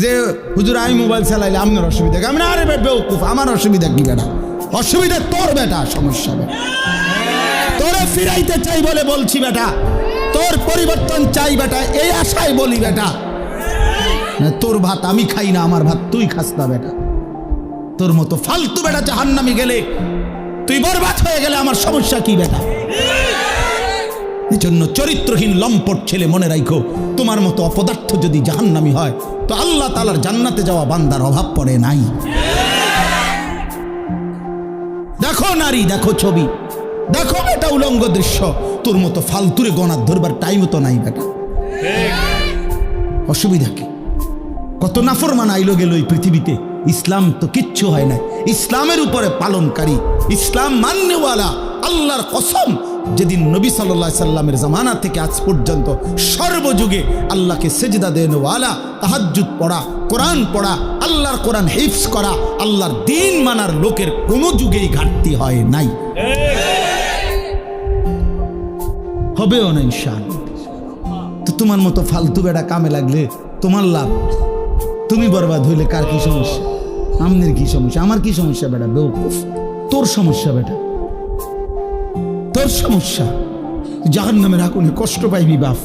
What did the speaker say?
যে হুজুর আমি মোবাইল চালাইলে আপনার অসুবিধা কি? আমি না, আরে বেউকুফ, আমার অসুবিধা কি বেটা? অসুবিধা তোর বেটা, সমস্যা বেটা। তোরে ফিরাইতে চাই বলে বলছি বেটা, তোর পরিবর্তন চাই বেটা, এই আশায় বলি বেটা। তোর ভাত আমি খাই না, আমার ভাত তুই খাস না বেটা। তোর মতো ফালতু বেটা জাহান্নামে গেলে, তুই বরবাদ হয়ে গেলে আমার সমস্যা কি বেটা? এই জন্য চরিত্রহীন লম্পট ছেলে মনে রাখো, তোমার মতো অপদার্থ যদি জাহান্নামী হয় তো আল্লাহ তাআলার জান্নাতে যাওয়া বান্দার অভাব পড়ে নাই। দেখো নারী, দেখো ছবি, দেখো বেটা উলঙ্গ দৃশ্য, তোর মতো ফালতুরে গণার ধরবার টাইম তো নাই বেটা। অসুবিধা কি? কত নাফরমান আইলো গেল এই পৃথিবীতে, ইসলাম তো কিচ্ছু হয় না। ইসলামের উপরে পালনকারী, ইসলাম মান্যওয়ালা, আল্লাহর কসম, যেদিন নবী সাল্লাল্লাহু আলাইহি সাল্লামের জামানা থেকে আজ পর্যন্ত সর্বযুগে আল্লাহকে সেজদা দেনওয়ালা, তাহাজ্জুদ পড়া, কোরআন পড়া, আল্লাহর কোরআন হিফজ করা, আল্লাহর দ্বীন মানার লোকের কোনো যুগেই ঘাটতি হয় নাই, হবেও না ইনশাআল্লাহ। তো তোমার মতো ফালতু বেটা কামে লাগলে তোমার লাভ, তুমি বরবাদ হইলে কার কি সমস্যা? আমনের কি সমস্যা? আমার কি সমস্যা বেটা? বেউকুফ, তোর সমস্যা বেটা, তোর সমস্যা। জাহান্নামের আগুনে কষ্ট পাইবি বাপ।